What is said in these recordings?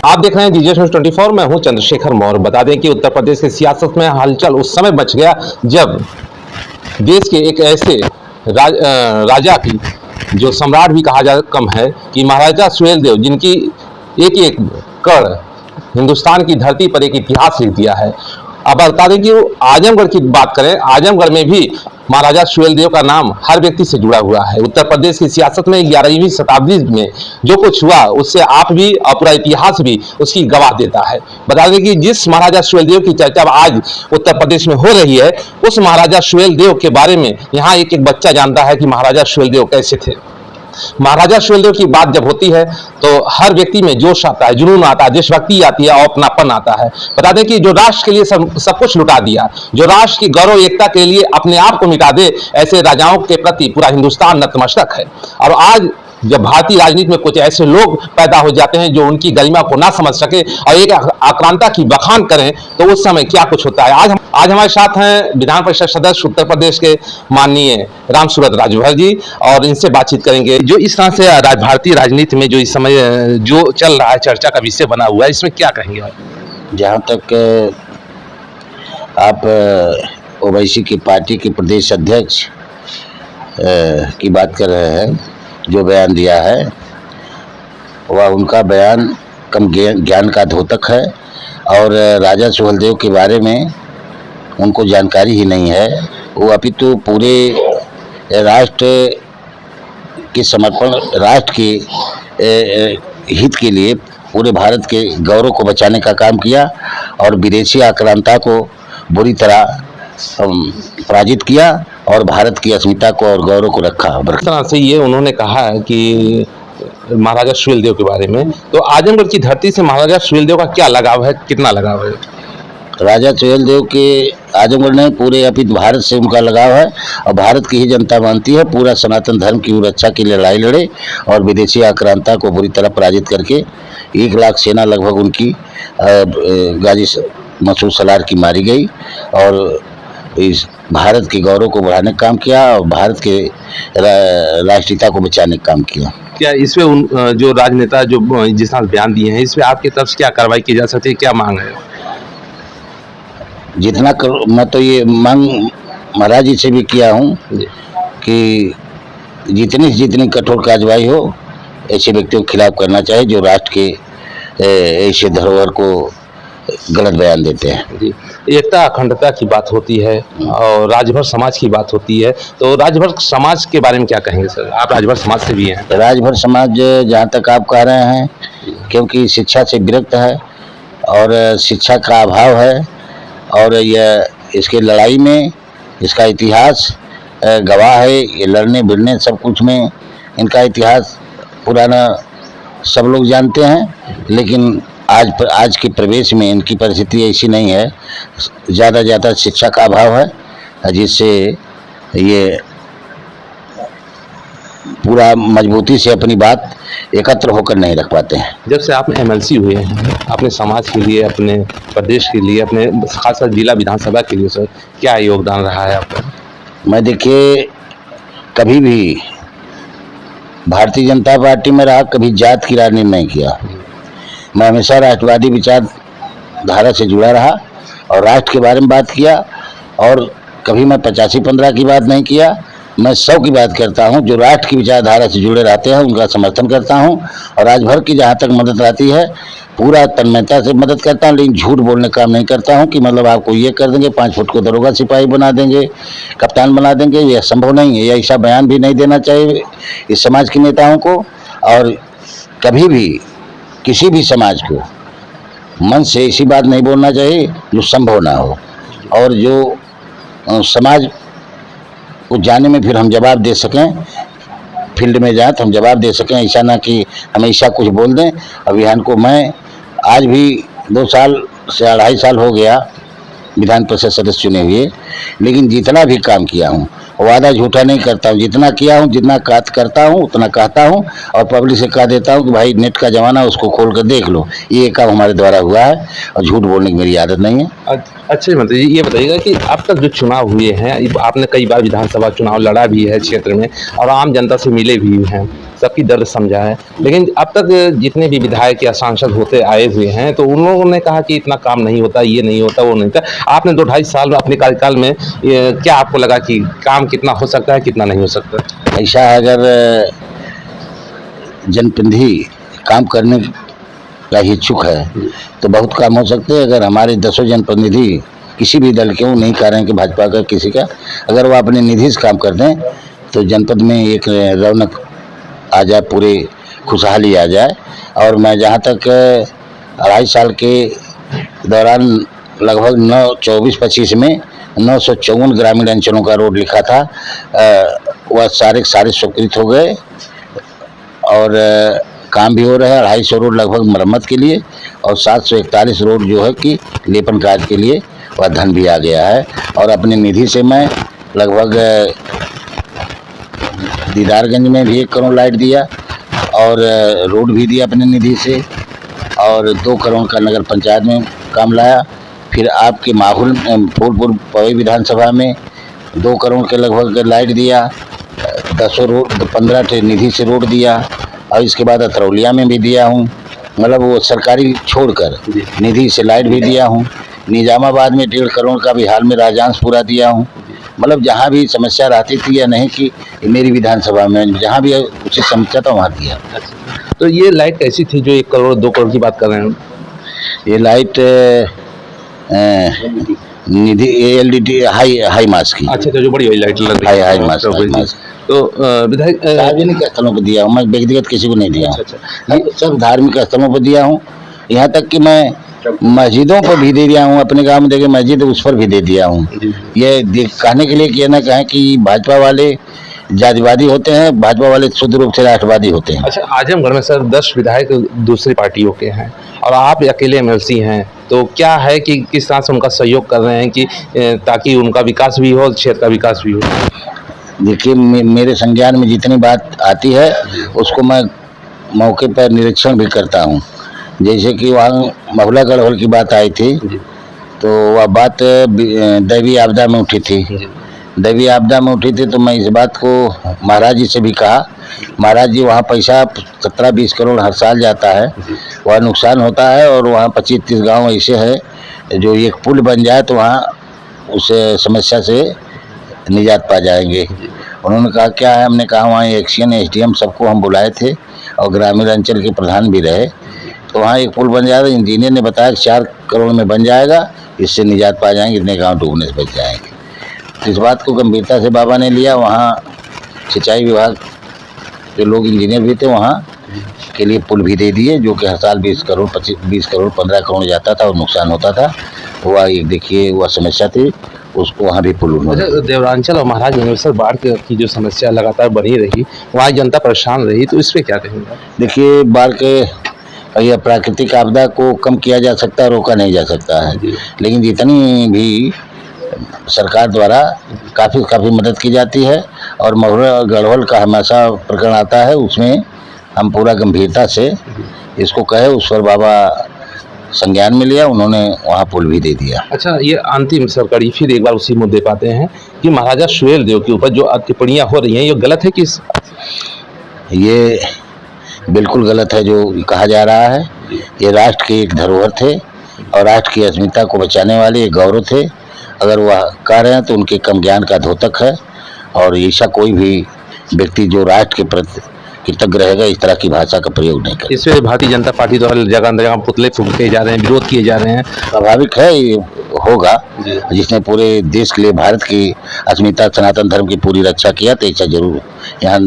आप देख रहे हैं जीजेस न्यूज 24। मैं हूं चंद्रशेखर मौर्य। बता दें कि उत्तर प्रदेश की सियासत में हलचल उस समय मच गया जब देश के एक ऐसे राजा की जो सम्राट भी कहा जा कम है कि महाराजा सुहेलदेव, जिनकी एक एक कण हिंदुस्तान की धरती पर एक इतिहास लिख दिया है। अब बता दें कि आजमगढ़ की बात करें, आजमगढ़ में भी महाराजा सुहेलदेव का नाम हर व्यक्ति से जुड़ा हुआ है। उत्तर प्रदेश की सियासत में 11वीं शताब्दी में जो कुछ हुआ उससे आप भी और पूरा इतिहास भी उसकी गवाह देता है। बता दें कि जिस महाराजा सुहेलदेव की चर्चा आज उत्तर प्रदेश में हो रही है, उस महाराजा सुहेलदेव के बारे में यहाँ एक एक बच्चा जानता है कि महाराजा सुहेलदेव कैसे थे। महाराजा सुहेलदेव की बात जब होती है तो हर व्यक्ति में जोश आता है, जुनून आता है, देशभक्ति आती है और अपनापन आता है। बता दें कि जो राष्ट्र के लिए सब कुछ लुटा दिया, जो राष्ट्र की गौरव एकता के लिए अपने आप को मिटा दे, ऐसे राजाओं के प्रति पूरा हिंदुस्तान नतमस्तक है। और आज जब भारतीय राजनीति में कुछ ऐसे लोग पैदा हो जाते हैं जो उनकी गरिमा को ना समझ सके और एक आक्रांता की बखान करें, तो उस समय क्या कुछ होता है। आज हमारे साथ हैं विधान परिषद सदस्य उत्तर प्रदेश के माननीय रामसूरत राजभर जी, और इनसे बातचीत करेंगे। जो इस तरह से भारतीय राजनीति में जो इस समय जो चल रहा है, चर्चा का विषय बना हुआ है, इसमें क्या कहेंगे आप? जहाँ तक आप ओवैसी की पार्टी के प्रदेश अध्यक्ष की बात कर रहे हैं, जो बयान दिया है वह उनका बयान कम ज्ञान का द्योतक है और राजा सुहेलदेव के बारे में उनको जानकारी ही नहीं है। वो अपितु पूरे राष्ट्र के समर्पण, राष्ट्र के हित के लिए पूरे भारत के गौरव को बचाने का काम किया और विदेशी आक्रांता को बुरी तरह पराजित किया और भारत की अस्मिता को और गौरव को रखा। इस तरह से ये उन्होंने कहा है कि महाराजा सुहेलदेव के बारे में, तो आजमगढ़ की धरती से महाराजा सुहेलदेव का क्या लगाव है, कितना लगाव है? राजा सुहेलदेव के आजमगढ़ नहीं, पूरे अपितु भारत से उनका लगाव है और भारत की ही जनता मानती है पूरा सनातन धर्म की रक्षा की लड़ाई लड़े और विदेशी आक्रांता को बुरी तरह पराजित करके 1 लाख सेना लगभग उनकी गाजी मसूद सलार की मारी गई और इस भारत के गौरव को बढ़ाने का काम किया और भारत के राष्ट्रीयता को बचाने का काम किया। क्या इसमें जो राजनेता जो जिस तरह बयान दिए हैं, इसमें आपकी तरफ से क्या कार्रवाई की जा सकती है, क्या मांग है? जितना मैं तो ये मांग महाराज जी से भी किया हूँ कि जितनी कठोर कार्रवाई हो ऐसे व्यक्तियों के खिलाफ करना चाहिए जो राष्ट्र के ऐसे धरोहर को गलत बयान देते हैं। जी, एकता अखंडता की बात होती है और राजभर समाज की बात होती है, तो राजभर समाज के बारे में क्या कहेंगे सर? आप राजभर समाज से भी हैं। राजभर समाज जहाँ तक आप कह रहे हैं, क्योंकि शिक्षा से विरक्त है और शिक्षा का अभाव है और यह इसके लड़ाई में इसका इतिहास गवाह है। ये लड़ने भिड़ने सब कुछ में इनका इतिहास पुराना सब लोग जानते हैं, लेकिन आज के प्रवेश में इनकी परिस्थिति ऐसी नहीं है। ज़्यादा शिक्षा का अभाव है जिससे ये पूरा मजबूती से अपनी बात एकत्र होकर नहीं रख पाते हैं। जब से आप एमएलसी हुए हैं, अपने समाज के लिए, अपने प्रदेश के लिए, अपने खासकर जिला विधानसभा के लिए सर, क्या योगदान रहा है आपका? मैं देखिए कभी भी भारतीय जनता पार्टी में रहा, कभी जात की राजनीति नहीं किया। मैं हमेशा राष्ट्रवादी विचारधारा से जुड़ा रहा और राष्ट्र के बारे में बात किया और कभी मैं 85-15 की बात नहीं किया। मैं 100 की बात करता हूं। जो राष्ट्र की विचारधारा से जुड़े रहते हैं उनका समर्थन करता हूं और राजभर की जहां तक मदद रहती है पूरा तन्मयता से मदद करता हूं, लेकिन झूठ बोलने का काम नहीं करता हूं कि मतलब आपको ये कर देंगे, 5 फुट को दरोगा सिपाही बना देंगे, कप्तान बना देंगे। यह संभव नहीं है। यह ऐसा बयान भी नहीं देना चाहिए इस समाज के नेताओं को और कभी भी किसी भी समाज को मन से ऐसी बात नहीं बोलना चाहिए जो संभव ना हो और जो समाज को जाने में फिर हम जवाब दे सकें, फील्ड में जाए तो हम जवाब दे सकें। ऐसा ना कि हमेशा कुछ बोल दें। अभियान को मैं आज भी 2 साल से 2.5 साल हो गया विधान परिषद सदस्य चुने हुए, लेकिन जितना भी काम किया हूँ वादा झूठा नहीं करता हूँ। जितना किया हूँ, जितना करता हूँ उतना कहता हूँ और पब्लिक से कह देता हूँ कि भाई नेट का ज़माना, उसको खोल कर देख लो। ये काम हमारे द्वारा हुआ है और झूठ बोलने की मेरी आदत नहीं है। अच्छा मतलब ये बताइएगा कि अब तक जो चुनाव हुए हैं, आपने कई बार विधानसभा चुनाव लड़ा भी है क्षेत्र में और आम जनता से मिले भी हैं, सबकी दर्द समझा है। लेकिन अब तक जितने भी विधायक या सांसद होते आए हुए हैं तो उन लोगों ने कहा कि इतना काम नहीं होता, ये नहीं होता, वो नहीं होता। आपने 2-2.5 साल अपने कार्यकाल में क्या आपको लगा कि काम कितना हो सकता है, कितना नहीं हो सकता? ऐसा है, अगर जनप्रतिनिधि काम करने का इच्छुक है तो बहुत काम हो सकते हैं। अगर हमारे 10 जनप्रतिनिधि किसी भी दल के, वो नहीं कह रहे हैं कि भाजपा का किसी का, अगर वो अपने निधि से काम कर दें तो जनपद में एक रौनक आ जाए, पूरी खुशहाली आ जाए। और मैं जहाँ तक 2.5 साल के दौरान लगभग 24-25 में 954 ग्रामीण अंचलों का रोड लिखा था, वह सारे स्वीकृत हो गए और काम भी हो रहा है। 250 रोड लगभग मरम्मत के लिए और 741 रोड जो है कि लेपन कार्य के लिए वह धन भी आ गया है। और अपने निधि से मैं लगभग दीदारगंज में भी 1 करोड़ लाइट दिया और रोड भी दिया अपने निधि से, और 2 करोड़ का नगर पंचायत में काम लाया। फिर आपके माहौल फूलपुर पवई विधानसभा में 2 करोड़ के लगभग लाइट दिया, 10 रोड 15 टे निधि से रोड दिया, और इसके बाद अतरौलिया में भी दिया हूँ। मतलब वो सरकारी छोड़कर निधि से लाइट भी दिया हूँ। निजामाबाद में 1.5 करोड़ का भी हाल में राजांश पूरा दिया हूँ। मतलब जहाँ भी समस्या रहती थी, या नहीं कि मेरी विधानसभा में जहाँ भी उचित समस्या था वहाँ दिया। तो ये लाइट कैसी थी जो 1 करोड़ 2 करोड़ की बात कर रहे हैं? ये लाइट निधि एलईडी हाई मास की। अच्छा, जो बड़ी लाइट लग रही है, हाई मास। तो विधायक सार्वजनिक स्थलों पर दिया हूँ मैं, व्यक्तिगत किसी को नहीं दिया हूँ। अच्छा, सब धार्मिक स्थलों पर दिया हूँ। यहाँ तक कि मैं मस्जिदों पर भी दे दिया हूँ। अपने गांव में देखिए मस्जिद, उस पर भी दे दिया हूँ। ये कहने के लिए कि ना कहें कि भाजपा वाले जातिवादी होते हैं, भाजपा वाले शुद्ध रूप से राष्ट्रवादी होते हैं। अच्छा, आजमगढ़ में सर 10 विधायक दूसरी पार्टियों के हैं और आप अकेले एमएलसी हैं, तो क्या है कि किस तरह से उनका सहयोग कर रहे हैं कि ताकि उनका विकास भी हो, क्षेत्र का विकास भी हो? देखिए, मेरे संज्ञान में जितनी बात आती है उसको मैं मौके पर निरीक्षण भी करता हूँ। जैसे कि वहाँ महुला गढ़वाल की बात आई थी, तो वह बात दैवीय आपदा में उठी थी। दैवीय आपदा में उठी थी तो मैं इस बात को महाराज जी से भी कहा। महाराज जी, वहाँ पैसा 17-20 करोड़ हर साल जाता है, वह नुकसान होता है, और वहाँ 25-30 गाँव ऐसे हैं जो एक पुल बन जाए तो वहाँ उस समस्या से निजात पा जाएंगे। उन्होंने कहा क्या है, हमने कहा वहाँ एक्शन एसडीएम सबको हम बुलाए थे और ग्रामीण अंचल के प्रधान भी रहे, तो वहाँ एक पुल बन जाएगा। इंजीनियर ने बताया कि 4 करोड़ में बन जाएगा, इससे निजात पा जाएंगे, इतने गांव डूबने से बच जाएंगे। तो इस बात को गंभीरता से बाबा ने लिया। वहाँ सिंचाई विभाग जो लोग इंजीनियर भी थे वहाँ के लिए पुल भी दे दिए, जो कि हर साल 20 करोड़ 15 करोड़ जाता था और नुकसान होता था। वह एक देखिए वह समस्या थी, उसको वहाँ भी पुल उन्होंने। देवरांचल और महाराजगंज में बाढ़ की जो समस्या लगातार बनी रही, वहाँ जनता परेशान रही, तो इस पर क्या कहेंगे? देखिए, बाढ़ के या प्राकृतिक आपदा को कम किया जा सकता है, रोका नहीं जा सकता है, लेकिन जितनी भी सरकार द्वारा काफ़ी मदद की जाती है। और महुआ गढ़वाल का हमेशा प्रकरण आता है, उसमें हम पूरा गंभीरता से इसको कहे, उस पर बाबा संज्ञान में लिया, उन्होंने वहाँ पुल भी दे दिया। अच्छा, ये अंतिम सरकारी फिर एक बार उसी मुद्दे पाते हैं कि महाराजा सुहेल देव के ऊपर जो टिप्पणियाँ हो रही हैं, ये गलत है कि? ये बिल्कुल गलत है जो कहा जा रहा है। ये राष्ट्र के एक धरोहर थे और राष्ट्र की अस्मिता को बचाने वाले एक गौरव थे। अगर वह कह रहे हैं तो उनके कम ज्ञान का द्योतक है, और ऐसा कोई भी व्यक्ति जो राष्ट्र के प्रति कृतज्ञ रहेगा इस तरह की भाषा का प्रयोग नहीं करे। इसमें भारतीय जनता पार्टी द्वारा जगह पुतले फूके जा रहे हैं, विरोध किए जा रहे हैं। स्वाभाविक है, ये होगा। जिसने पूरे देश के लिए भारत की अस्मिता सनातन धर्म की पूरी रक्षा किया, तो ऐसा जरूर। यहाँ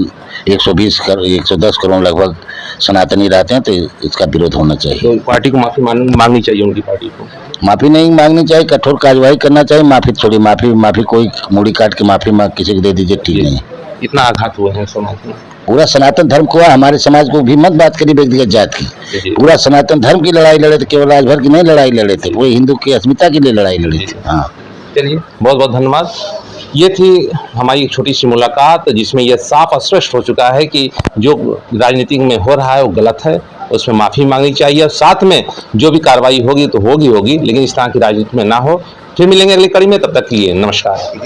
110 करोड़ लगभग सनातनी रहते हैं, तो इसका विरोध होना चाहिए। तो पार्टी को माफी मांगनी चाहिए, उनकी पार्टी को माफी नहीं मांगनी चाहिए, कठोर कार्यवाही करना चाहिए। माफी छोड़ी, माफी कोई मूड़ी काट के माफी मांग किसी को दे दीजिए, ठीक नहीं। इतना आघात हुआ है समाज में, पूरा सनातन धर्म को, हमारे समाज को भी मत बात करिए व्यक्तिगत जात की। पूरा सनातन धर्म की लड़ाई लड़े थे, केवल राजभर की नहीं लड़ाई लड़े थे, वो हिंदू की अस्मिता के लिए लड़ाई लड़े थे। हाँ, चलिए, बहुत बहुत धन्यवाद। ये थी हमारी एक छोटी सी मुलाकात, जिसमें यह साफ स्पष्ट हो चुका है कि जो राजनीति में हो रहा है वो गलत है, उसमें माफ़ी मांगनी चाहिए, और साथ में जो भी कार्रवाई होगी तो होगी, लेकिन इस तरह की राजनीति में ना हो। फिर मिलेंगे अगली कड़ी में, तब तक के लिए नमस्कार।